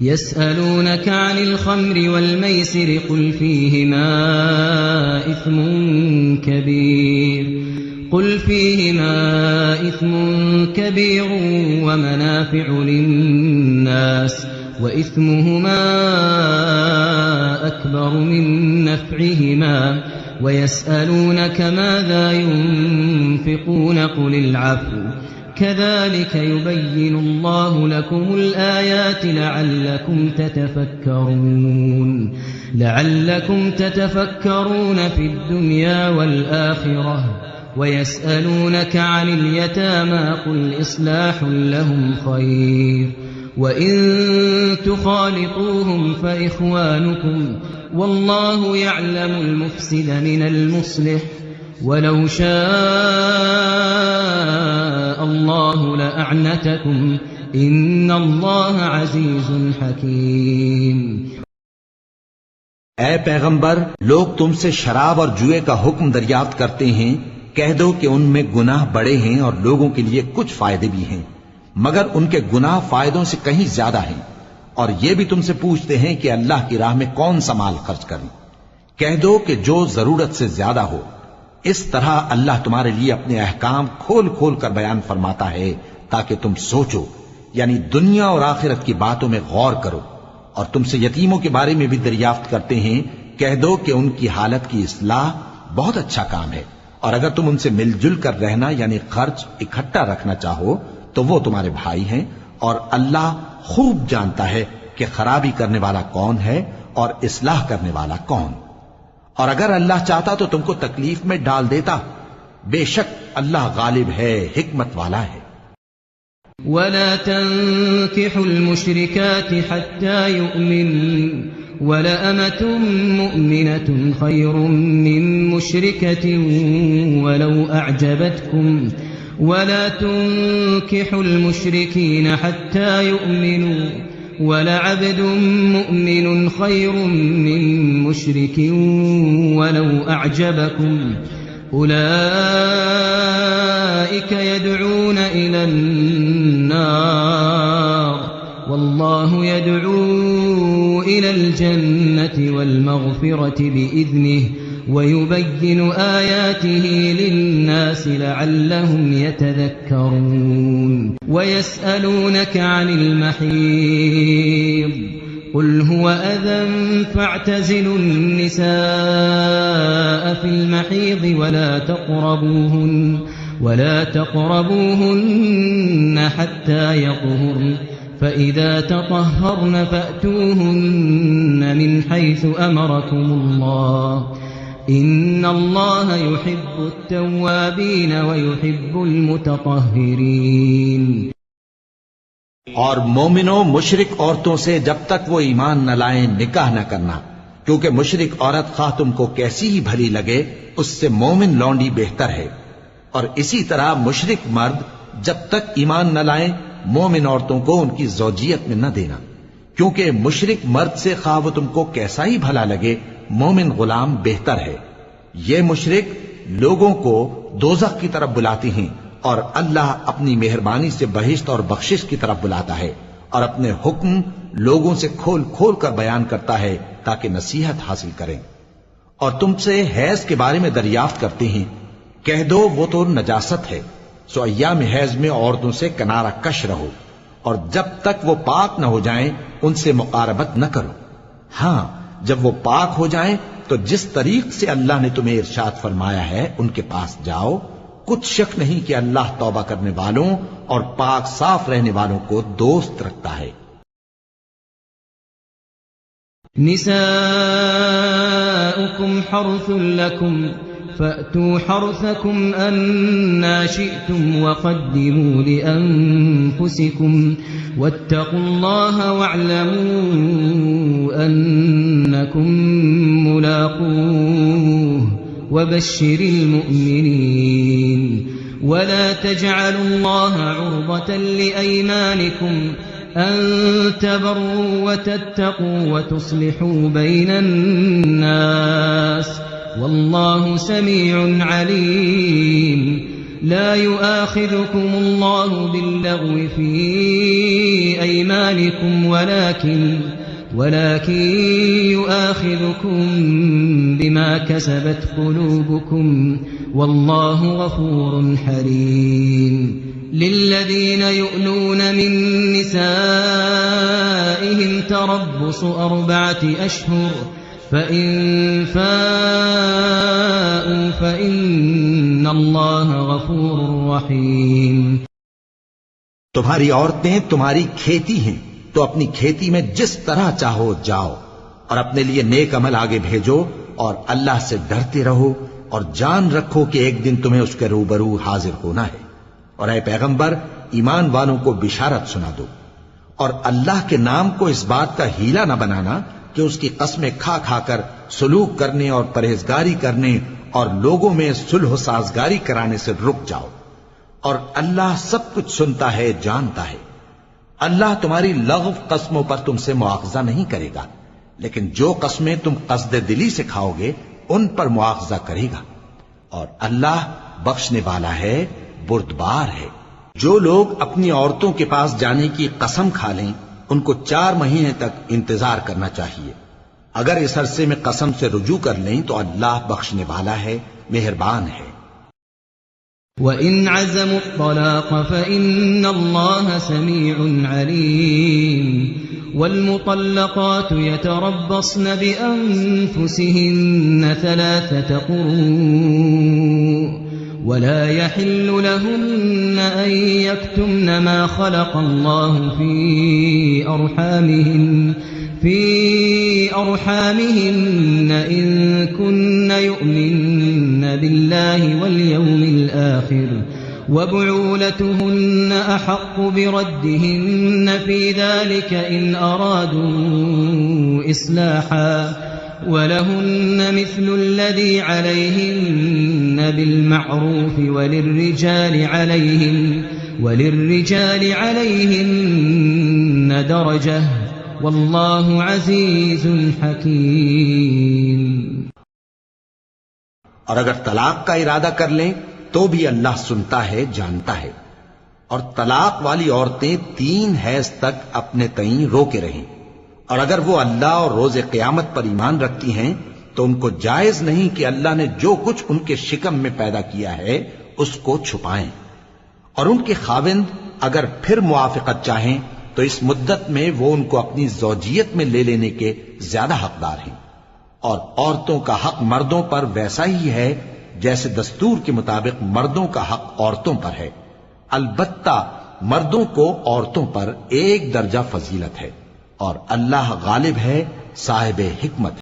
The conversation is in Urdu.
يسألونك عن الخمر والميسر قل فيهما إثم كبير ومنافع للناس وإثمهما أكبر من نفعهما ويسألونك ماذا ينفقون قل العفو كذلك يبين الله لكم الآيات لعلكم تتفكرون في الدنيا والآخرة ويسألونك عن اليتامى قل إصلاح لهم خير وإن تخالطوهم فإخوانكم والله يعلم المفسد من المصلح ولو شاء الله لأعنتكم إن الله عزيز حكيم۔ اے پیغمبر، لوگ تم سے شراب اور جوئے کا حکم دریافت کرتے ہیں، کہہ دو کہ ان میں گناہ بڑے ہیں اور لوگوں کے لیے کچھ فائدے بھی ہیں، مگر ان کے گناہ فائدوں سے کہیں زیادہ ہیں۔ اور یہ بھی تم سے پوچھتے ہیں کہ اللہ کی راہ میں کون سا مال خرچ کریں، کہہ دو کہ جو ضرورت سے زیادہ ہو۔ اس طرح اللہ تمہارے لیے اپنے احکام کھول کھول کر بیان فرماتا ہے تاکہ تم سوچو، یعنی دنیا اور آخرت کی باتوں میں غور کرو۔ اور تم سے یتیموں کے بارے میں بھی دریافت کرتے ہیں، کہہ دو کہ ان کی حالت کی اصلاح بہت اچھا کام ہے، اور اگر تم ان سے مل جل کر رہنا یعنی خرچ اکٹھا رکھنا چاہو تو وہ تمہارے بھائی ہیں، اور اللہ خوب جانتا ہے کہ خرابی کرنے والا کون ہے اور اصلاح کرنے والا کون۔ اور اگر اللہ چاہتا تو تم کو تکلیف میں ڈال دیتا، بے شک اللہ غالب ہے، حکمت والا ہے۔ ولا تنكحوا المشركات حتى يؤمنوا ولأمة مؤمنة خير من مشركة ولو أعجبتكم ولا تنكحوا المشركين حتى يؤمنوا ولعبد مؤمن خير من مشرك ولو أعجبكم أولئك يدعون إلى النار والله يدعو إلى الجنة والمغفرة بإذنه ويبين آياته للناس لعلهم يتذكرون ويسألونك عن المحيض قل هو أذى فاعتزلوا النساء في المحيض ولا تقربوهن حتى يطهرن فإذا تطهرن فأتوهن من حيث أمركم الله إن الله يحب التوابين ويحب المتطهرين۔ اور مومنوں مشرک عورتوں سے جب تک وہ ایمان نہ لائیں نکاح نہ کرنا، کیونکہ مشرک عورت خواہ تم کو کیسی ہی بھلی لگے اس سے مومن لونڈی بہتر ہے۔ اور اسی طرح مشرک مرد جب تک ایمان نہ لائیں مومن عورتوں کو ان کی زوجیت میں نہ دینا، کیونکہ مشرک مرد سے خواہ وہ تم کو کیسا ہی بھلا لگے مومن غلام بہتر ہے۔ یہ مشرک لوگوں کو دوزخ کی طرف بلاتی ہیں، اور اللہ اپنی مہربانی سے بہشت اور بخشش کی طرف بلاتا ہے، اور اپنے حکم لوگوں سے کھول کھول کر بیان کرتا ہے تاکہ نصیحت حاصل کریں۔ اور تم سے حیض کے بارے میں دریافت کرتے ہیں، کہہ دو وہ تو نجاست ہے، سو ایام حیض میں عورتوں سے کنارہ کش رہو، اور جب تک وہ پاک نہ ہو جائیں ان سے مقاربت نہ کرو۔ ہاں جب وہ پاک ہو جائیں تو جس طریق سے اللہ نے تمہیں ارشاد فرمایا ہے ان کے پاس جاؤ، کچھ شک نہیں کہ اللہ توبہ کرنے والوں اور پاک صاف رہنے والوں کو دوست رکھتا ہے۔ نساؤکم حرث لکم فأتوا حرثكم أنا شئتم وقدموا لأنفسكم واتقوا الله واعلموا أنكم ملاقوه وبشر المؤمنين ولا تجعلوا الله عرضة لأيمانكم أن تبروا وتتقوا وتصلحوا بين الناس والله سميع عليم لا يؤاخذكم الله باللغو في أيمانكم ولكن يؤاخذكم بما كسبت قلوبكم والله غفور حليم للذين يؤلون من نسائهم تربص 4 أشهر فإن فاءوا فإن الله غفور رحيم تمہاری عورتیں تمہاری کھیتی ہیں تو اپنی کھیتی میں جس طرح چاہو جاؤ اور اپنے لیے نیک عمل آگے بھیجو اور اللہ سے ڈرتے رہو اور جان رکھو کہ ایک دن تمہیں اس کے روبرو حاضر ہونا ہے۔ اور اے پیغمبر ایمان والوں کو بشارت سنا دو اور اللہ کے نام کو اس بات کا ہیلا نہ بنانا کہ اس کی قسمیں کھا کھا کر سلوک کرنے اور پرہیزگاری کرنے اور لوگوں میں صلح و سازگاری کرانے سے رک جاؤ، اور اللہ سب کچھ سنتا ہے جانتا ہے۔ اللہ تمہاری لغو قسموں پر تم سے مواخذہ نہیں کرے گا، لیکن جو قسمیں تم قصد دلی سے کھاؤ گے ان پر مواخذہ کرے گا، اور اللہ بخشنے والا ہے بردبار ہے۔ جو لوگ اپنی عورتوں کے پاس جانے کی قسم کھا لیں ان کو 4 مہینے تک انتظار کرنا چاہیے۔ اگر اس عرصے میں قسم سے رجوع کر لیں تو اللہ بخشنے والا ہے، مہربان ہے۔ وَإِنْ عَزَمُوا الطَّلَاقَ فَإِنَّ اللَّهَ سَمِيعٌ عَلِيمٌ وَالْمُطَلَّقَاتُ يَتَرَبَّصْنَ بِأَنفُسِهِنَّ 3 قُرُوءٍ ولا يحل لهن أن يكتمن ما خلق الله في أرحامهن إن كن يؤمن بالله واليوم الآخر وبعولتهن أحق بردهن في ذلك إن أرادوا إصلاحا ولهن مثل الذي عليهن بالمعروف وللرجال عليهن درجة والله عزيز حكيم۔ اور اگر طلاق کا ارادہ کر لیں تو بھی اللہ سنتا ہے جانتا ہے، اور طلاق والی عورتیں 3 حیض تک اپنے تئیں روکے رہیں، اور اگر وہ اللہ اور روز قیامت پر ایمان رکھتی ہیں تو ان کو جائز نہیں کہ اللہ نے جو کچھ ان کے شکم میں پیدا کیا ہے اس کو چھپائیں، اور ان کے خاوند اگر پھر موافقت چاہیں تو اس مدت میں وہ ان کو اپنی زوجیت میں لے لینے کے زیادہ حقدار ہیں، اور عورتوں کا حق مردوں پر ویسا ہی ہے جیسے دستور کے مطابق مردوں کا حق عورتوں پر ہے، البتہ مردوں کو عورتوں پر 1 درجہ فضیلت ہے، اور اللہ غالب ہے، صاحب حکمت ہے۔